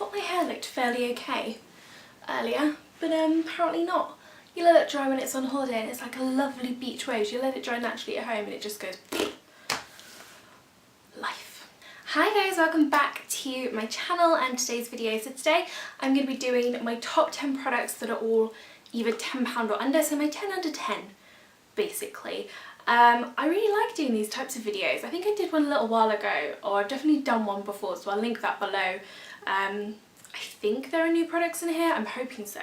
thought my hair looked fairly okay earlier, but apparently not. You let it dry when it's on holiday and it's like a lovely beach wave. You let it dry naturally at home and it just goes life. Hi guys, welcome back to my channel and today's video. So today I'm going to be doing my top 10 products that are all either £10 or under, so my 10 under 10 basically. I really like doing these types of videos. I think I did one a little while ago, or I've definitely done one before, so I'll link that below. I think there are new products in here, I'm hoping so.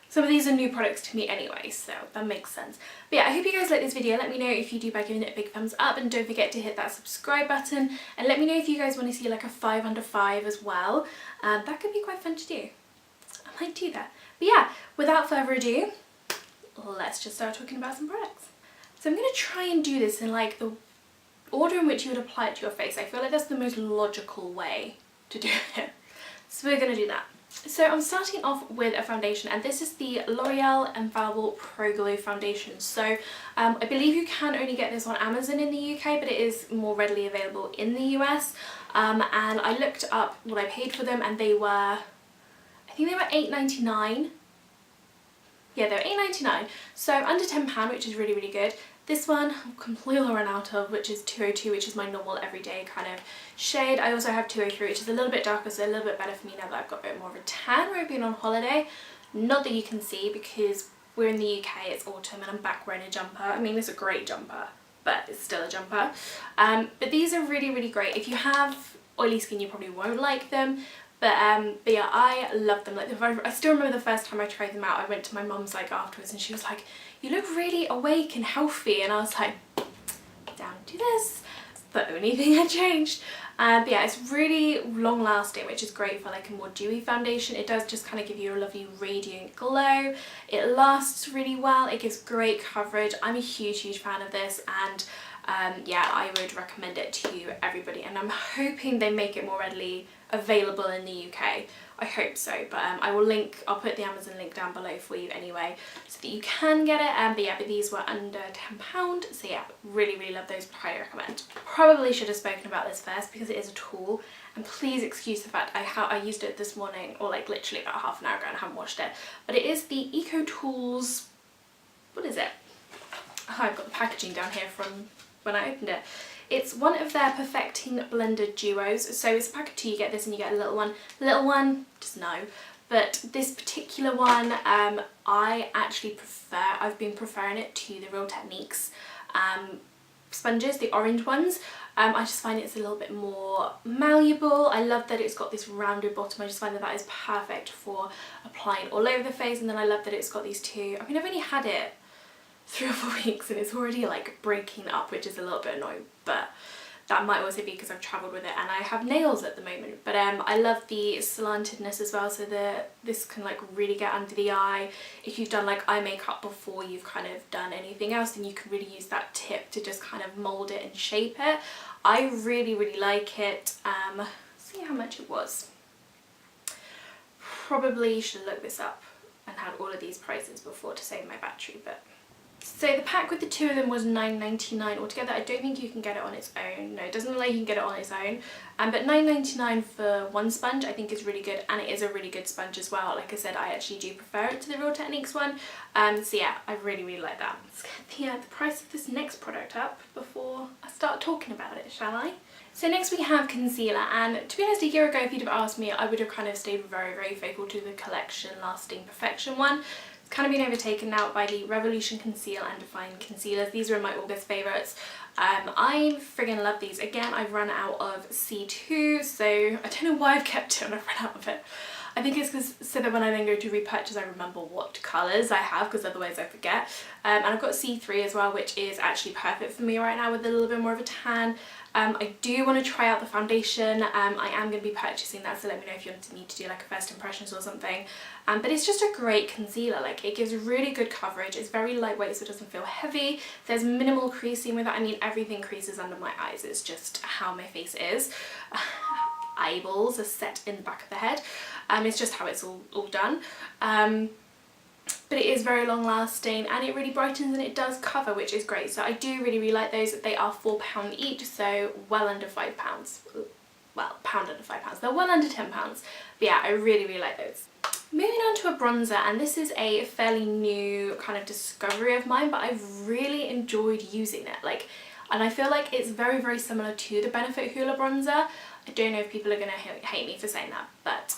Some of these are new products to me anyway, so that makes sense. But yeah, I hope you guys like this video. Let me know if you do by giving it a big thumbs up, and don't forget to hit that subscribe button, and let me know if you guys want to see like a 5 under 5 as well. That could be quite fun to do. I might do that. But yeah, without further ado, let's just start talking about some products. So I'm going to try and do this in like the order in which you would apply it to your face. I feel like that's the most logical way to do it. So we're going to do that. So I'm starting off with a foundation, and this is the L'Oreal Infallible Pro Glow Foundation. So I believe you can only get this on Amazon in the UK, but it is more readily available in the US. And I looked up what I paid for them, and they were, I think they were £8.99. Yeah, they were £8.99, so under £10, which is really, really good. This one I'm completely run out of, which is 202, which is my normal everyday kind of shade. I also have 203, which is a little bit darker, so a little bit better for me now that I've got a bit more of a tan where I've been on holiday. Not that you can see because we're in the UK, it's autumn, and I'm back wearing a jumper. I mean, it's a great jumper, but it's still a jumper. But these are really, really great. If you have oily skin, you probably won't like them. But yeah, I love them. Like I still remember the first time I tried them out. I went to my mum's like afterwards, and she was like, "You look really awake and healthy," and I was like, "Down to this." It's the only thing I changed. But yeah, it's really long lasting, which is great for like a more dewy foundation. It does just kind of give you a lovely radiant glow. It lasts really well. It gives great coverage. I'm a huge, huge fan of this, and yeah, I would recommend it to everybody, and I'm hoping they make it more readily available in the UK. I hope so, but I'll put the Amazon link down below for you anyway, so that you can get it. But yeah, but these were under £10, so yeah, really, really love those, highly recommend. Probably should have spoken about this first because it is a tool, and please excuse the fact I used it this morning, or like literally about half an hour ago, and I haven't washed it. But it is the Ecotools, what is it? Oh, I've got the packaging down here from when I opened it. It's one of their Perfecting Blended Duos. So it's a pack of 2, you get this and you get a little one. Little one, just no. But this particular one, I actually prefer, I've been preferring it to the Real Techniques sponges, the orange ones. I just find it's a little bit more malleable. I love that it's got this rounded bottom. I just find that that is perfect for applying all over the face. And then I love that it's got these 2, I mean, I've only had it 3 or 4 weeks and it's already like breaking up, which is a little bit annoying, but that might also be because I've travelled with it and I have nails at the moment. But I love the slantedness as well, so this can like really get under the eye. If you've done like eye makeup before you've kind of done anything else, then you can really use that tip to just kind of mould it and shape it. I really, really like it. See how much it was. Probably should have looked this up and had all of these prices before to save my battery, but so the pack with the 2 of them was £9.99 altogether. I don't think you can get it on its own. No, it doesn't look like you can get it on its own. But £9.99 for one sponge I think is really good, and it is a really good sponge as well. Like I said, I actually do prefer it to the Real Techniques one. So yeah, I really, really like that. Let's get the price of this next product up before I start talking about it, shall I? So next we have concealer, and to be honest, a year ago if you'd have asked me, I would have kind of stayed very, very faithful to the Collection Lasting Perfection one. Kind of been overtaken now by the Revolution Conceal and Define concealers. These were my August favourites. I friggin' love these. Again, I've run out of C2, so I don't know why I've kept it and I've run out of it. I think it's because so that when I then go to repurchase I remember what colours I have, because otherwise I forget. And I've got C3 as well, which is actually perfect for me right now with a little bit more of a tan. I do want to try out the foundation. I am going to be purchasing that, so let me know if you want me to do like a first impressions or something. But it's just a great concealer. Like, it gives really good coverage. It's very lightweight, so it doesn't feel heavy. There's minimal creasing with it. I mean, everything creases under my eyes. It's just how my face is. Eyeballs are set in the back of the head. It's just how it's all done. But it is very long lasting, and it really brightens and it does cover, which is great. So I do really, really like those. They are £4 each, so well under £5. well, pound under £5. They're well under £10. But yeah, I really, really like those. Moving on to a bronzer, and this is a fairly new kind of discovery of mine, but I've really enjoyed using it. Like, and I feel like it's very, very similar to the Benefit Hoola bronzer. I don't know if people are going to hate me for saying that, but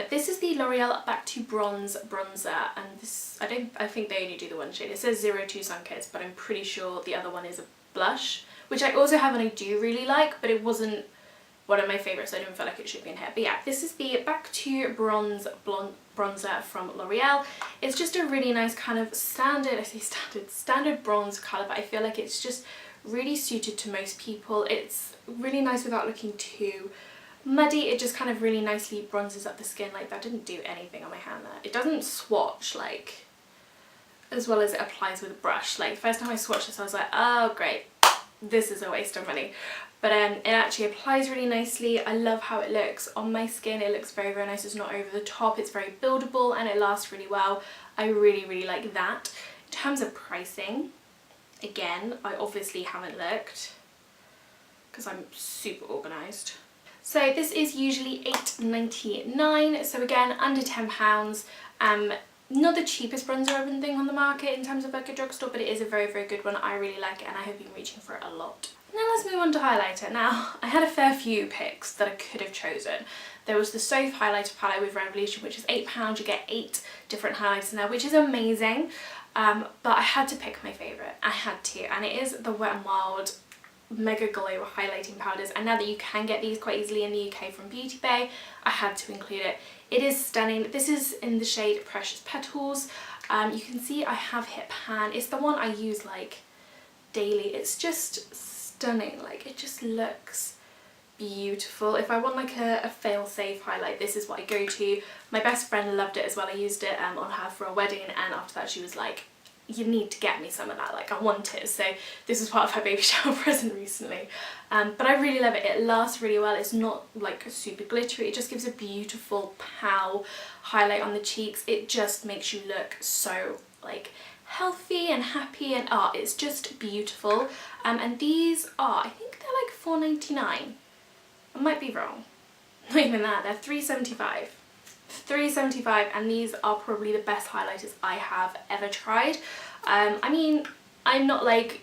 this is the L'Oreal Back to Bronze bronzer, and this, I think they only do the one shade. It says 02 Sun Kids, but I'm pretty sure the other one is a blush, which I also have and I do really like, but it wasn't one of my favourites, so I didn't feel like it should be in here. But yeah, this is the Back to Bronze bronzer from L'Oreal. It's just a really nice kind of standard bronze colour, but I feel like it's just really suited to most people. It's really nice without looking too muddy. It just kind of really nicely bronzes up the skin. Like, that didn't do anything on my hand there. It doesn't swatch like as well as it applies with a brush. Like, the first time I swatched this I was like, oh great, this is a waste of money. But it actually applies really nicely. I love how it looks on my skin. It looks very, very nice. It's not over the top. It's very buildable and it lasts really well. I really, really like that. In terms of pricing, again, I obviously haven't looked because I'm super organised. So this is usually £8.99. So again, under £10. Not the cheapest bronzer I've been thinking on the market in terms of like a drugstore, but it is a very, very good one. I really like it and I have been reaching for it a lot. Now let's move on to highlighter. Now, I had a fair few picks that I could have chosen. There was the Soph highlighter palette with Revolution, which is £8. You get 8 different highlighters in there, which is amazing. But I had to pick my favourite. I had to, and it is the Wet n Wild MegaGlow highlighting powders. And now that you can get these quite easily in the UK from Beauty Bay, I had to include it. It is stunning. This is in the shade Precious Petals. You can see I have hit pan. It's the one I use like daily. It's just stunning. Like, it just looks beautiful. If I want like a fail-safe highlight, this is what I go to. My best friend loved it as well. I used it on her for a wedding, and after that she was like, you need to get me some of that, like I want it. So this was part of her baby shower present recently. But I really love it. It lasts really well. It's not like super glittery. It just gives a beautiful pow highlight on the cheeks. It just makes you look so like healthy and happy, and it's just beautiful. And these are, I think they're like $4.99. I might be wrong. Not even that. They're $3.75. $3.75, and these are probably the best highlighters I have ever tried. I mean, I'm not like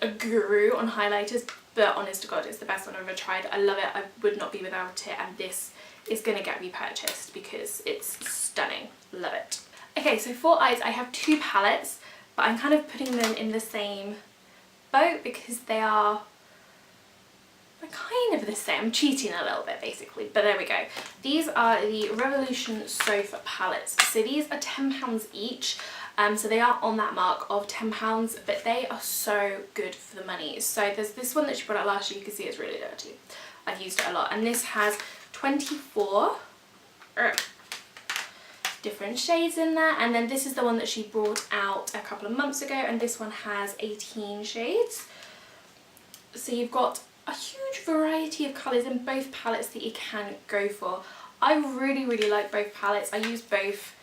a guru on highlighters, but honest to God, it's the best one I've ever tried. I love it. I would not be without it, and this is going to get repurchased because it's stunning. Love it. Okay, so for eyes, I have 2 palettes, but I'm kind of putting them in the same boat because they're kind of the same. I'm cheating a little bit basically, but there we go. These are the Revolution Soph palettes. So these are £10 each. So they are on that mark of £10, but they are so good for the money. So there's this one that she brought out last year. You can see it's really dirty. I've used it a lot, and this has 24 different shades in there, and then this is the one that she brought out a couple of months ago, and this one has 18 shades. So you've got a huge variety of colours in both palettes that you can go for. I really, really like both palettes. I use both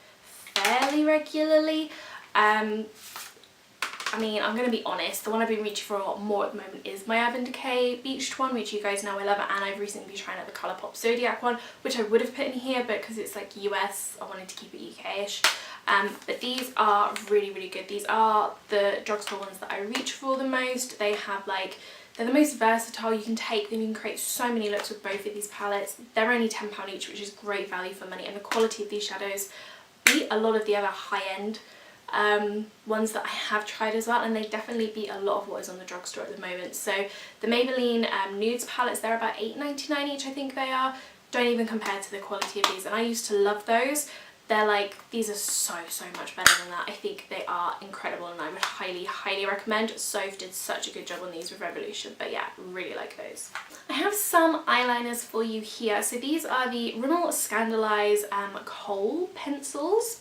fairly regularly. I mean, I'm going to be honest, the one I've been reaching for a lot more at the moment is my Urban Decay Beached one, which you guys know I love, and I've recently been trying out the Colourpop Zodiac one, which I would have put in here, but because it's like US, I wanted to keep it UK-ish. But these are really, really good. These are the drugstore ones that I reach for the most. They have like, they're the most versatile. You can take them, you can create so many looks with both of these palettes. They're only £10 each, which is great value for money, and the quality of these shadows beat a lot of the other high-end ones that I have tried as well, and they definitely beat a lot of what is on the drugstore at the moment. So the Maybelline Nudes palettes, they're about £8.99 each, I think they are. Don't even compare to the quality of these, and I used to love those. They're like, these are so much better than that. I think they are incredible, and I would highly recommend. Soph did such a good job on these with Revolution, but yeah, really like those. I have some eyeliners for you here. So these are the Rimmel ScandalEyes Kohl pencils.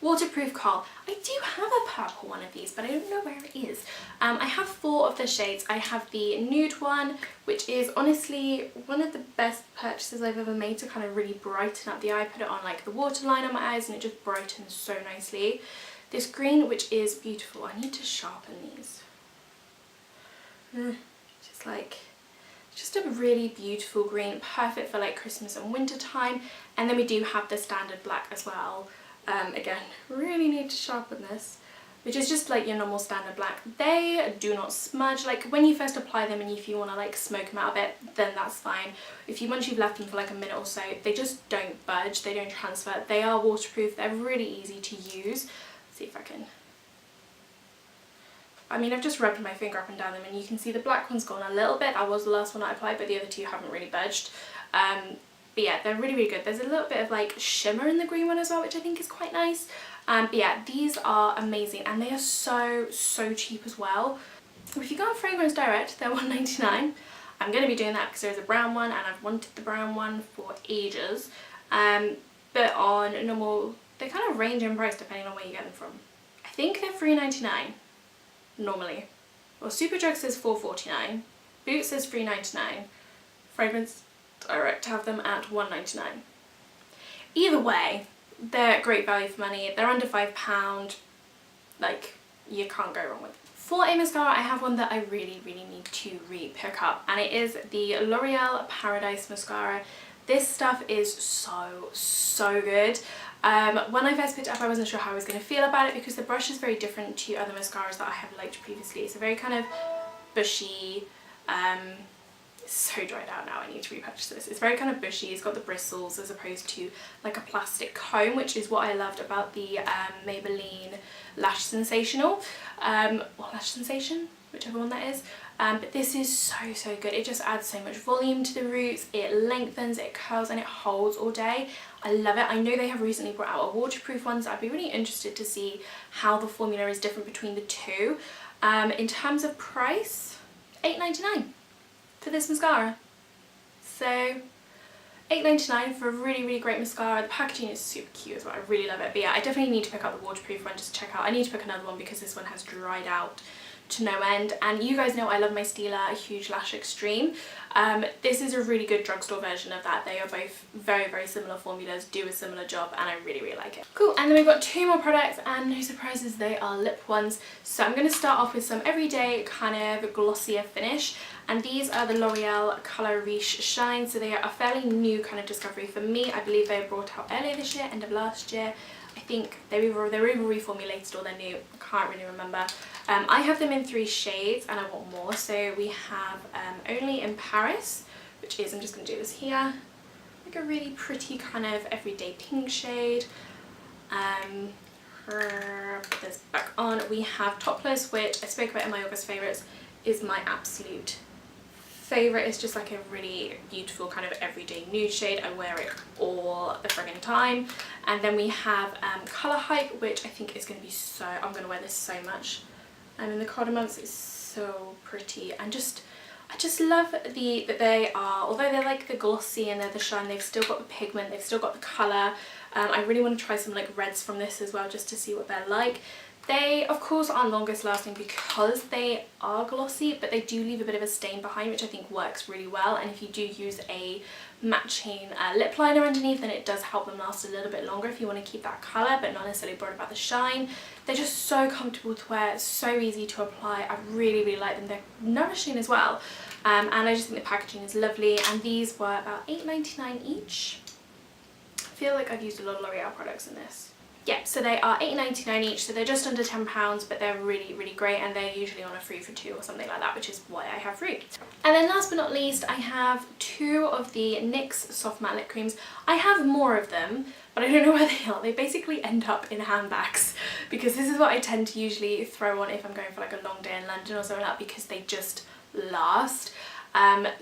Waterproof Kohl. I do have a purple one of these, but I don't know where it is. I have 4 of the shades. I have the nude one, which is honestly one of the best purchases I've ever made to kind of really brighten up the eye. I put it on like the waterline on my eyes and it just brightens so nicely. This green, which is beautiful. I need to sharpen these. Just a really beautiful green, perfect for like Christmas and winter time. And then we do have the standard black as well. Again, really need to sharpen this, which is just like your normal standard black. They do not smudge. Like when you first apply them and if you want to like smoke them out a bit, then that's fine. Once you've left them for like a minute or so, they just don't budge, they don't transfer. They are waterproof, they're really easy to use. Let's see if I can. I mean, I've just rubbed my finger up and down them and you can see the black one's gone a little bit. That was the last one I applied, but the other two haven't really budged. But yeah, they're really, really good. There's a little bit of like shimmer in the green one as well, which I think is quite nice. But yeah, these are amazing and they are so, so cheap as well. If you go on Fragrance Direct, they're $1.99. I'm going to be doing that because there's a brown one and I've wanted the brown one for ages. But on normal, they kind of range in price depending on where you get them from. I think they're $3.99 normally. Well, Superdrug says $4.49, Boots says $3.99, Fragrance Direct have them at $1.99. Either way, they're great value for money. They're under £5. Like, you can't go wrong with them. For a mascara, I have one that I really, really need to re-pick up, and it is the L'Oreal Paradise Mascara. This stuff is so, so good. When I first picked it up, I wasn't sure how I was going to feel about it because the brush is very different to other mascaras that I have liked previously. It's a very kind of bushy, it's so dried out now, I need to repurchase this. It's very kind of bushy, it's got the bristles as opposed to like a plastic comb, which is what I loved about the Maybelline Lash Sensational, or Lash Sensation, whichever one that is. But this is so, so good. It just adds so much volume to the roots, it lengthens, it curls and it holds all day. I love it. I know they have recently brought out a waterproof one, so I'd be really interested to see how the formula is different between the two. In terms of price, $8.99 for this mascara. So $8.99 for a really, really great mascara. The packaging is super cute as well. I really love it. But yeah, I definitely need to pick up the waterproof one just to check out. I need to pick another one because this one has dried out to no end. And you guys know I love my Stila Huge Lash Extreme. This is a really good drugstore version of that. They are both very, very similar formulas, do a similar job, and I really, really like it. Cool, and then we've got two more products, and no surprises, they are lip ones. So I'm going to start off with some everyday kind of glossier finish, and these are the L'Oreal Colour Riche Shine. So they are a fairly new kind of discovery for me. I believe they were brought out earlier this year, end of last year. I think they were either reformulated or they're new, I can't really remember. I have them in 3 shades and I want more. So we have Only in Paris, which is, I'm just going to do this here, like a really pretty kind of everyday pink shade. Put this back on. We have Topless, which I spoke about in my August favourites, is my absolute favourite. It's just like a really beautiful kind of everyday nude shade. I wear it all the friggin' time. And then we have Colour Hype, which I think is going to be so, I'm going to wear this so much. In the colder months, it's so pretty, and I just love that they are, although they're like the glossy and they're the shine, they've still got the pigment, they've still got the colour. I really want to try some like reds from this as well, just to see what they're like. They of course aren't longest lasting because they are glossy, but they do leave a bit of a stain behind, which I think works really well. And if you do use a matching lip liner underneath, then it does help them last a little bit longer if you want to keep that colour but not necessarily worried about the shine. They're just so comfortable to wear, so easy to apply. I really, really like them. They're nourishing as well, and I just think the packaging is lovely. And these were about $8.99 each. I feel like I've used a lot of L'Oreal products in this. Yeah, so they are $8.99 each, so they're just under £10, but they're really, really great, and they're usually on a 3 for 2 or something like that, which is why I have 3. And then last but not least, I have 2 of the NYX Soft Matte Lip Creams. I have more of them, but I don't know where they are. They basically end up in handbags, because this is what I tend to usually throw on if I'm going for like a long day in London or something like that, because they just last.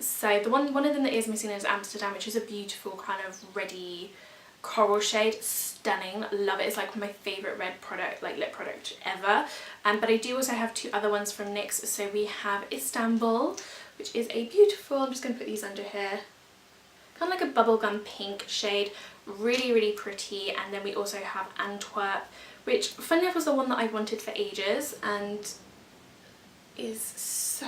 So the one of them that is missing is Amsterdam, which is a beautiful kind of reddy coral shade. Stunning, love it. It's like my favourite red product, like lip product ever. But I do also have 2 other ones from NYX. So we have Istanbul, which is a beautiful, I'm just going to put these under here, kind of like a bubblegum pink shade, really, really pretty. And then we also have Antwerp, which funny enough was the one that I wanted for ages, and is so,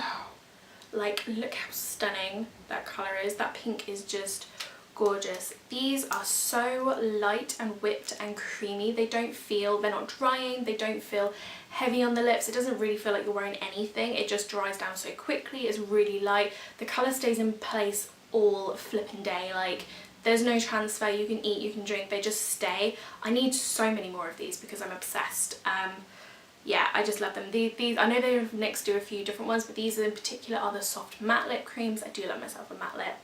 like, look how stunning that colour is. That pink is just gorgeous. These are so light and whipped and creamy. They don't feel, they're not drying, they don't feel heavy on the lips. It doesn't really feel like you're wearing anything. It just dries down so quickly. It's really light. The colour stays in place all flipping day. Like, there's no transfer. You can eat, you can drink, they just stay. I need so many more of these because I'm obsessed. Yeah, I just love them. These I know they're next to a few different ones, but these in particular are the soft matte lip creams. I do love myself a matte lip.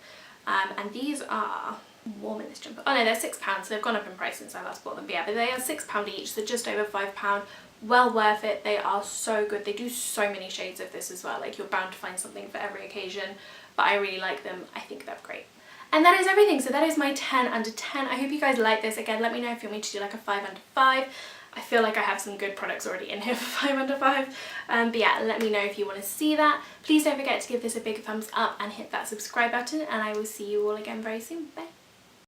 And these are warm in this jumper. Oh no, they're £6, so they've gone up in price since I last bought them. But yeah, but they are £6 each, so just over £5. Well worth it. They are so good. They do so many shades of this as well. Like, you're bound to find something for every occasion, but I really like them. I think they're great. And that is everything. So that is my 10 under 10. I hope you guys like this. Again, let me know if you want me to do like a 5 under 5. I feel like I have some good products already in here for 5 under 5. But yeah, let me know if you want to see that. Please don't forget to give this a big thumbs up and hit that subscribe button, and I will see you all again very soon. Bye.